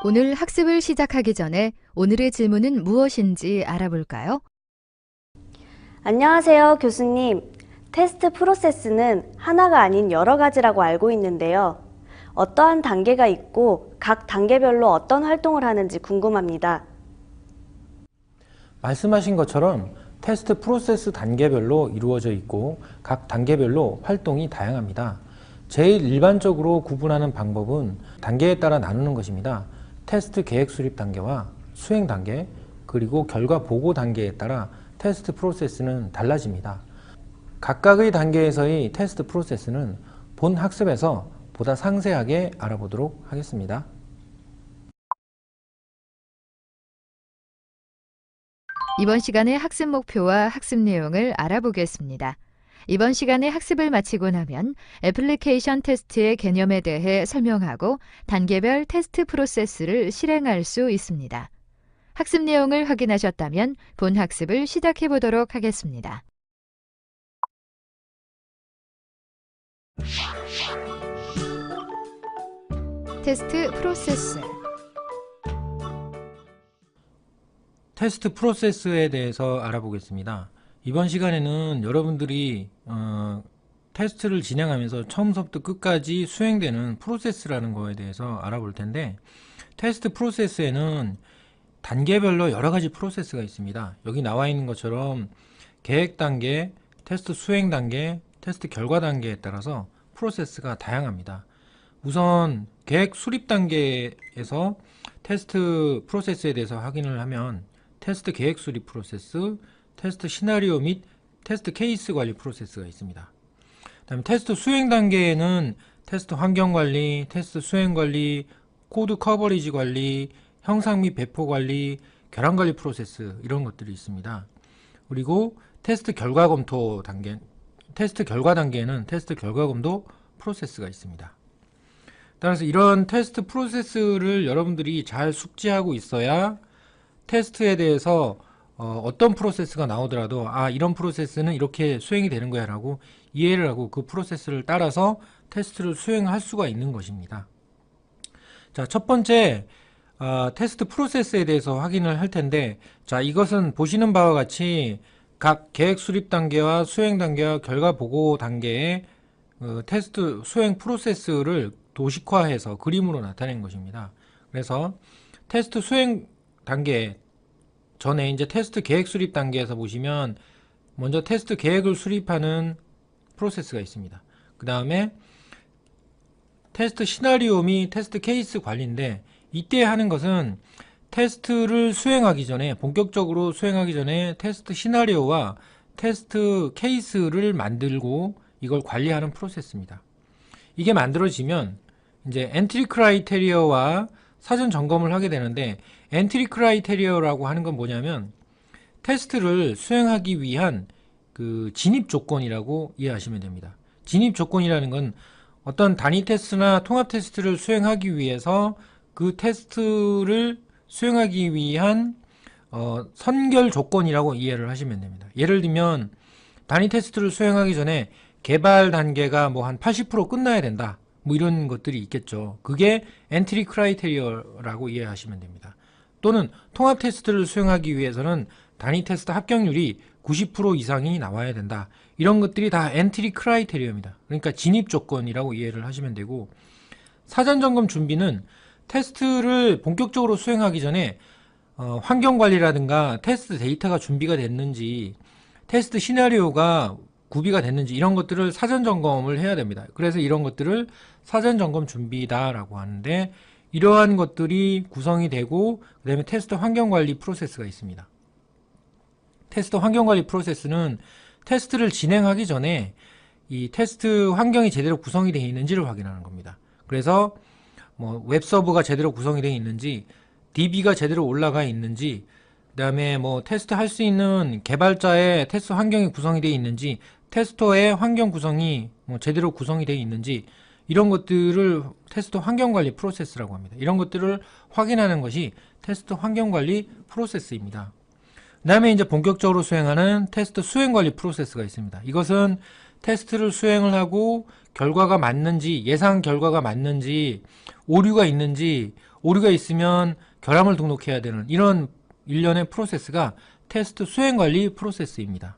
오늘 학습을 시작하기 전에 오늘의 질문은 무엇인지 알아볼까요? 안녕하세요, 교수님. 테스트 프로세스는 하나가 아닌 여러 가지라고 알고 있는데요. 어떠한 단계가 있고 각 단계별로 어떤 활동을 하는지 궁금합니다. 말씀하신 것처럼 테스트 프로세스 단계별로 이루어져 있고 각 단계별로 활동이 다양합니다. 제일 일반적으로 구분하는 방법은 단계에 따라 나누는 것입니다. 테스트 계획 수립 단계와 수행 단계, 그리고 결과 보고 단계에 따라 테스트 프로세스는 달라집니다. 각각의 단계에서의 테스트 프로세스는 본 학습에서 보다 상세하게 알아보도록 하겠습니다. 이번 시간의 학습 목표와 학습 내용을 알아보겠습니다. 이번 시간에 학습을 마치고 나면 애플리케이션 테스트의 개념에 대해 설명하고 단계별 테스트 프로세스를 실행할 수 있습니다. 학습 내용을 확인하셨다면 본 학습을 시작해 보도록 하겠습니다. 테스트 프로세스. 테스트 프로세스에 대해서 알아보겠습니다. 이번 시간에는 여러분들이 테스트를 진행하면서 처음부터 끝까지 수행되는 프로세스라는 거에 대해서 알아볼 텐데, 테스트 프로세스에는 단계별로 여러 가지 프로세스가 있습니다. 여기 나와 있는 것처럼 계획 단계, 테스트 수행 단계, 테스트 결과 단계에 따라서 프로세스가 다양합니다. 우선 계획 수립 단계에서 테스트 프로세스에 대해서 확인을 하면 테스트 계획 수립 프로세스, 테스트 시나리오 및 테스트 케이스 관리 프로세스가 있습니다. 그다음에 테스트 수행 단계에는 테스트 환경 관리, 테스트 수행 관리, 코드 커버리지 관리, 형상 및 배포 관리, 결함 관리 프로세스, 이런 것들이 있습니다. 그리고 테스트 결과 검토 단계, 테스트 결과 단계에는 테스트 결과 검토 프로세스가 있습니다. 따라서 이런 테스트 프로세스를 여러분들이 잘 숙지하고 있어야 테스트에 대해서 어떤 프로세스가 나오더라도 이런 프로세스는 이렇게 수행이 되는 거야 라고 이해를 하고 그 프로세스를 따라서 테스트를 수행할 수가 있는 것입니다. 자, 첫 번째 테스트 프로세스에 대해서 확인을 할 텐데, 자, 이것은 보시는 바와 같이 각 계획 수립 단계와 수행 단계와 결과 보고 단계의 테스트 수행 프로세스를 도식화해서 그림으로 나타낸 것입니다. 그래서 테스트 수행 단계 전에 이제 테스트 계획 수립 단계에서 보시면 먼저 테스트 계획을 수립하는 프로세스가 있습니다. 그 다음에 테스트 시나리오 및 테스트 케이스 관리인데, 이때 하는 것은 테스트를 수행하기 전에, 본격적으로 수행하기 전에 테스트 시나리오와 테스트 케이스를 만들고 이걸 관리하는 프로세스입니다. 이게 만들어지면 이제 엔트리 크라이테리어와 사전 점검을 하게 되는데, 엔트리 크라이테리어라고 하는 건 뭐냐면 테스트를 수행하기 위한 그 진입 조건이라고 이해하시면 됩니다. 진입 조건이라는 건 어떤 단위 테스트나 통합 테스트를 수행하기 위해서 그 테스트를 수행하기 위한 선결 조건이라고 이해를 하시면 됩니다. 예를 들면 단위 테스트를 수행하기 전에 개발 단계가 뭐 한 80% 끝나야 된다, 뭐 이런 것들이 있겠죠. 그게 엔트리 크라이테리어라고 이해하시면 됩니다. 또는 통합 테스트를 수행하기 위해서는 단위 테스트 합격률이 90% 이상이 나와야 된다. 이런 것들이 다 엔트리 크라이테리어입니다. 그러니까 진입 조건이라고 이해를 하시면 되고, 사전 점검 준비는 테스트를 본격적으로 수행하기 전에 환경 관리라든가 테스트 데이터가 준비가 됐는지, 테스트 시나리오가 구비가 됐는지, 이런 것들을 사전 점검을 해야 됩니다. 그래서 이런 것들을 사전 점검 준비다라고 하는데, 이러한 것들이 구성이 되고 그 다음에 테스트 환경 관리 프로세스가 있습니다. 테스트 환경 관리 프로세스는 테스트를 진행하기 전에 이 테스트 환경이 제대로 구성이 되어 있는지를 확인하는 겁니다. 그래서 뭐 웹서버가 제대로 구성이 되어 있는지, DB가 제대로 올라가 있는지, 그 다음에 뭐 테스트 할 수 있는 개발자의 테스트 환경이 구성이 되어 있는지, 테스터의 환경 구성이 뭐 제대로 구성이 되어 있는지, 이런 것들을 테스트 환경관리 프로세스라고 합니다. 이런 것들을 확인하는 것이 테스트 환경관리 프로세스입니다. 그 다음에 이제 본격적으로 수행하는 테스트 수행관리 프로세스가 있습니다. 이것은 테스트를 수행을 하고 결과가 맞는지, 예상 결과가 맞는지, 오류가 있는지, 오류가 있으면 결함을 등록해야 되는 이런 일련의 프로세스가 테스트 수행 관리 프로세스입니다.